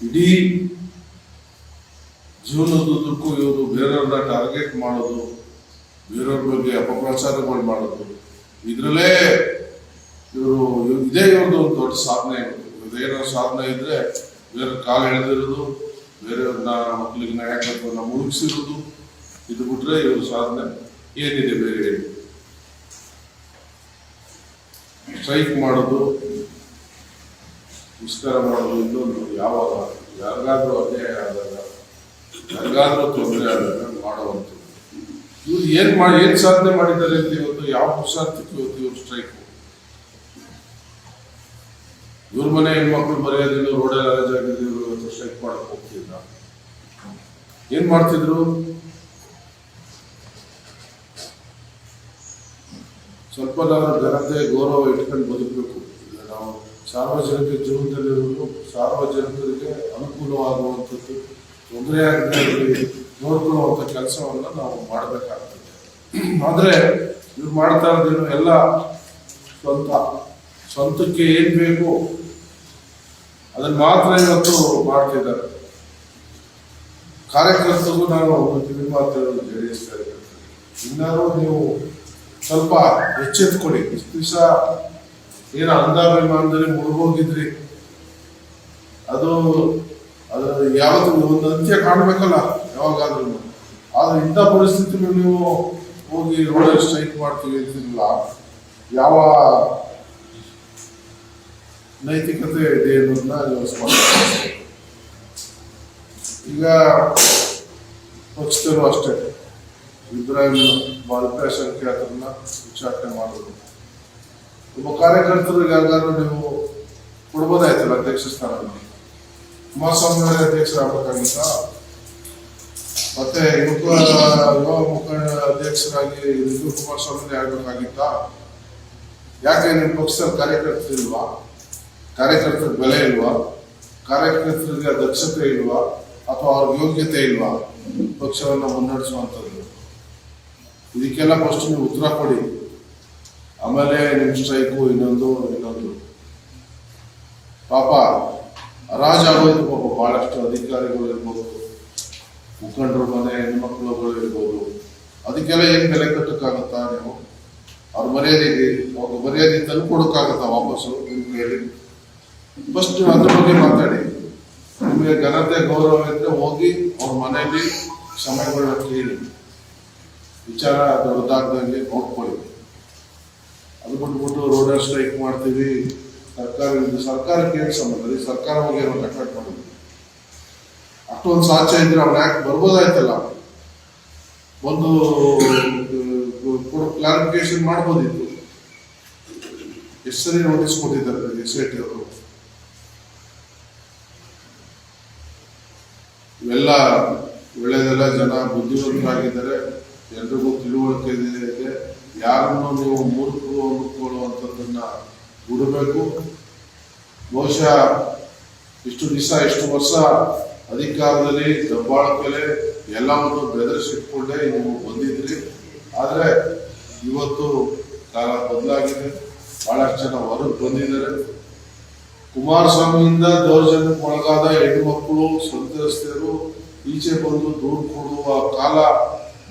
ಇಡೀ ಜೀವನದುದ್ದಕ್ಕೂ ಇವರು ಬೇರೆಯವ್ರನ್ನ ಟಾರ್ಗೆಟ್ ಮಾಡೋದು, ಬೇರೆಯವ್ರ ಬಗ್ಗೆ ಅಪಪ್ರಚಾರಗಳು ಮಾಡೋದು, ಇದರಲ್ಲೇ ಇವರು ಇದೇ ಇವ್ರದ್ದು ಒಂದು ದೊಡ್ಡ ಸಾಧನೆ. ಇದೇನಾದ್ರು ಸಾಧನೆ ಇದ್ರೆ ಬೇರೆ ಕಾಲು ಎಳೆದಿರೋದು, ಬೇರೆಯವ್ರನ್ನ ಮಕ್ಕಳಿಗೆ ನಾಯಕತ್ವನ ಮುಳುಗಿಸಿರೋದು, ಇದು ಬಿಟ್ರೆ ಇವ್ರ ಸಾಧನೆ ಏನಿದೆ? ಬೇರೆ ಸ್ಟ್ರೈಕ್ ಮಾಡೋದು, ಮುಷ್ಕರ ಮಾಡೋದು, ಇನ್ನೊಂದು ಯಾವಾಗ ಯಾರಿಗಾದ್ರೂ ಅನ್ಯಾಯ ಆದಾಗ, ಯಾರಿಗಾದ್ರೂ ತೊಂದರೆ ಆದಾಗ ಮಾಡುವಂಥದ್ದು. ಇವ್ರು ಏನ್ ಸಾಧನೆ ಮಾಡಿದ್ದಾರೆ ಅಂತ ಇವತ್ತು ಯಾವ ಪುರುಷಾರ್ಥಕ್ಕೆ ಇವತ್ತು ಇವ್ರು ಸ್ಟ್ರೈಕ್? ಇವ್ರ ಮನೆ ಹೆಣ್ಮಕ್ಳು ಬರೆಯೋದಿಲ್ಲ, ರೋಡೆಲ್ಲ ರಜಾಗಿದ್ರು, ಇವತ್ತು ಸ್ಟ್ರೈಕ್ ಮಾಡಕ್ ಹೋಗ್ತಿದ್ದ. ಏನ್ ಮಾಡ್ತಿದ್ರು? ಸ್ವಲ್ಪ ನಾವು ಘನತೆ ಗೌರವ ಇಟ್ಕೊಂಡು ಬದುಕಬೇಕು. ನಾವು ಸಾರ್ವಜನಿಕ ಜೀವನದಲ್ಲಿರುವುದು ಸಾರ್ವಜನಿಕರಿಗೆ ಅನುಕೂಲವಾಗುವಂಥದ್ದು, ತೊಂದರೆ ಆಗದೆ ನೋಡ್ಕೊಳ್ಳುವಂಥ ಕೆಲಸವನ್ನ ನಾವು ಮಾಡಬೇಕಾಗ್ತದೆ. ಆದ್ರೆ ಇವ್ರು ಮಾಡ್ತಾ ಇರೋದೇನು ಎಲ್ಲ ಸ್ವಂತಕ್ಕೆ ಏನ್ ಬೇಕು ಅದನ್ನ ಮಾತ್ರ ಇವತ್ತು ಮಾಡ್ತಿದ್ದಾರೆ. ಕಾರ್ಯಕರ್ತರಿಗೂ ನಾನು ಕಿವಿ ಮಾತುಗಳನ್ನು ಜಡಿಸ್ತಾ ಇದ್ದೇನೆ, ಇನ್ನಾರು ನೀವು ಸ್ವಲ್ಪ ಎಚ್ಚೆತ್ಕೊಳ್ಳಿ. ಇಷ್ಟು ದಿವಸ ಏನೋ ಅಂಧಾಭಿಮಾನದಲ್ಲಿ ಮುಳುಗೋಗಿದ್ರಿ, ಅದು ಯಾವತ್ತು ಒಂದು ಅಂತ್ಯ ಕಾಣಬೇಕಲ್ಲ ಯಾವಾಗಾದ್ರೂ. ಆದ್ರೆ ಇಂಥ ಪರಿಸ್ಥಿತಿ ನೀವು ಹೋಗಿ ರೋಡಲ್ಲಿ ಸ್ಟ್ರೈಕ್ ಮಾಡ್ತೀವಿ ಅಂತಿಲ್ಲ, ಯಾವ ನೈತಿಕತೆ ಇದೆ ಅನ್ನೋದನ್ನ ನೀವು ಈಗ ಪಕ್ಷದಲ್ಲೂ ಅಷ್ಟೇ ಇಬ್ರಾಹಿಂ ಅಲ್ಪಸಂಖ್ಯಾತರನ್ನ ಉಚ್ಚಾಟನೆ ಮಾಡೋದು. ಒಬ್ಬ ಕಾರ್ಯಕರ್ತರಿಗೆ ಯಾರಿಗಾದ್ರೂ ನೀವು ಕೊಡ್ಬೋದಾಯ್ತಲ್ಲ ಅಧ್ಯಕ್ಷ ಸ್ಥಾನದಲ್ಲಿ. ಕುಮಾರಸ್ವಾಮಿ ಅವರೇ ಅಧ್ಯಕ್ಷರಾಗಬೇಕಾಗಿತ್ತ, ಮತ್ತೆ ಯುವ ಮುಖಂಡ ಅಧ್ಯಕ್ಷರಾಗಿ ಕುಮಾರಸ್ವಾಮಿ ಆಗಬೇಕಾಗಿತ್ತ? ಯಾಕೆ ನಿಮ್ಮ ಪಕ್ಷದಲ್ಲಿ ಕಾರ್ಯಕರ್ತರಿಲ್ವಾ? ಕಾರ್ಯಕರ್ತರ ಬೆಲೆ ಇಲ್ವಾ? ಕಾರ್ಯಕರ್ತರಿಗೆ ದಕ್ಷತೆ ಇಲ್ವಾ? ಅಥವಾ ಅವ್ರ ಯೋಗ್ಯತೆ ಇಲ್ವಾ ಪಕ್ಷವನ್ನ ಮುನ್ನಡೆಸುವಂಥದ್ದು? ಇದಕ್ಕೆಲ್ಲ ಫಸ್ಟ್ ನೀವು ಉತ್ತರ ಕೊಡಿ, ಆಮೇಲೆ ನಿಮ್ಮ ಸ್ಟ್ರೈಕು ಇನ್ನೊಂದು. ಪಾಪ ರಾಜಾಗೋದು ಪಾಪ ಬಹಳಷ್ಟು ಅಧಿಕಾರಿಗಳು ಇರ್ಬೋದು, ಮುಖಂಡರು ಮನೆ ಹೆಣ್ಮಕ್ಳುಗಳು ಇರ್ಬೋದು. ಅದಕ್ಕೆಲ್ಲ ಏನ್ ಬೆಲೆ ಕಟ್ಟಕ್ಕಾಗತ್ತಾ? ನೀವು ಅವ್ರ ಮರ್ಯಾದೆ ತಂದು ಕೊಡಕ್ಕಾಗತ್ತಾ ವಾಪಸ್ಸು ನಿಮ್ಮ ಕೈಯಲ್ಲಿ? ಫಸ್ಟ್ ಅದ್ರ ಬಗ್ಗೆ ಮಾತಾಡಿ. ನಿಮಗೆ ಘನತೆ ಗೌರವ ಇದ್ರೆ ಹೋಗಿ ಅವ್ರ ಮನೆಯಲ್ಲಿ ಕ್ಷಮೆಗಳನ್ನ ಕೇಳಿ, ವಿಚಾರ ದೊಡ್ಡದಾಗ್ದಂಗೆ ನೋಡ್ಕೊಳ್ಳಿ. ಅದು ಬಿಟ್ಬಿಟ್ಟು ರೋಡ್ ಸ್ಟ್ರೈಕ್ ಮಾಡ್ತೀವಿ, ಸರ್ಕಾರಕ್ಕೆ ಏನು ಸಂಬಂಧ? ಸರ್ಕಾರ ಹೋಗಿ ಏನೋ ಕಟ್ಟಾಟ್ ಮಾಡಿದ್ವಿ. ಅಷ್ಟೊಂದು ಸಾಧ್ಯ ಇದ್ರೆ ಅವ್ರು ಯಾಕೆ ಬರ್ಬೋದಾಯ್ತಲ್ಲ, ಒಂದು ಕ್ಲಾರಿಫಿಕೇಶನ್ ಮಾಡ್ಬೋದಿತ್ತು. ಎಷ್ಟು ಸರಿ ನೋಟಿಸ್ ಕೊಟ್ಟಿದ್ದಾರೆ SIT ಅವರು. ಇವೆಲ್ಲ ಒಳ್ಳೆಯದೆಲ್ಲ, ಜನ ಬುದ್ಧಿವಂತರಾಗಿದ್ದಾರೆ, ಎಲ್ರಿಗೂ ತಿಳುವಳಿಕೆ ಇದೆ. ಯಾರನ್ನು ನೀವು ಮೂರ್ಖರು ಅಂದುಕೊಳ್ಳುವಂಥದ್ದನ್ನ ಬಿಡಬೇಕು. ಬಹುಶಃ ಇಷ್ಟು ದಿವಸ ಇಷ್ಟು ವರ್ಷ ಅಧಿಕಾರದಲ್ಲಿ ದಬ್ಬಾಳಿಕೆಲೆ ಎಲ್ಲವನ್ನು ಬೆದರಿಸಿಟ್ಕೊಂಡೇ ನೀವು ಬಂದಿದ್ರಿ. ಆದರೆ ಇವತ್ತು ಕಾಲ ಬದಲಾಗಿದೆ, ಬಹಳಷ್ಟು ಜನ ಹೊರಗೆ ಬಂದಿದ್ದಾರೆ. ಕುಮಾರಸ್ವಾಮಿಯಿಂದ ದೌರ್ಜನ್ಯಕ್ಕೆ ಒಳಗಾದ ಹೆಣ್ಣುಮಕ್ಕಳು, ಸಂತ್ರಸ್ತೆಯರು ಈಚೆ ಬಂದು ದೂರು ಕೊಡುವ ಕಾಲ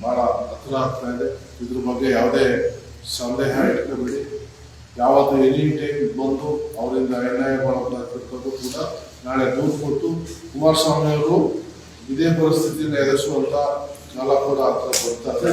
ಬಹಳ ಹತ್ರ ಆಗ್ತಾ ಇದೆ. ಇದ್ರ ಬಗ್ಗೆ ಯಾವುದೇ ಸಂದೇಹ ಇಟ್ಕೋಬೇಡಿ. ಯಾವತ್ತು ಎನಿ ಟೈಮ್ ಬಂದು ಅವರಿಂದ ಅನ್ಯಾಯಗೊಳಪಟ್ಟದ್ದು ಕೂಡ ನಾಳೆ ದೂರು ಕೊಟ್ಟು ಕುಮಾರಸ್ವಾಮಿ ಅವರು ಇದೇ ಪರಿಸ್ಥಿತಿಯನ್ನು ಎದುರಿಸುವಂತ ಕಾಲ ಕೂಡ ಹತ್ರ ಬರ್ತಾರೆ.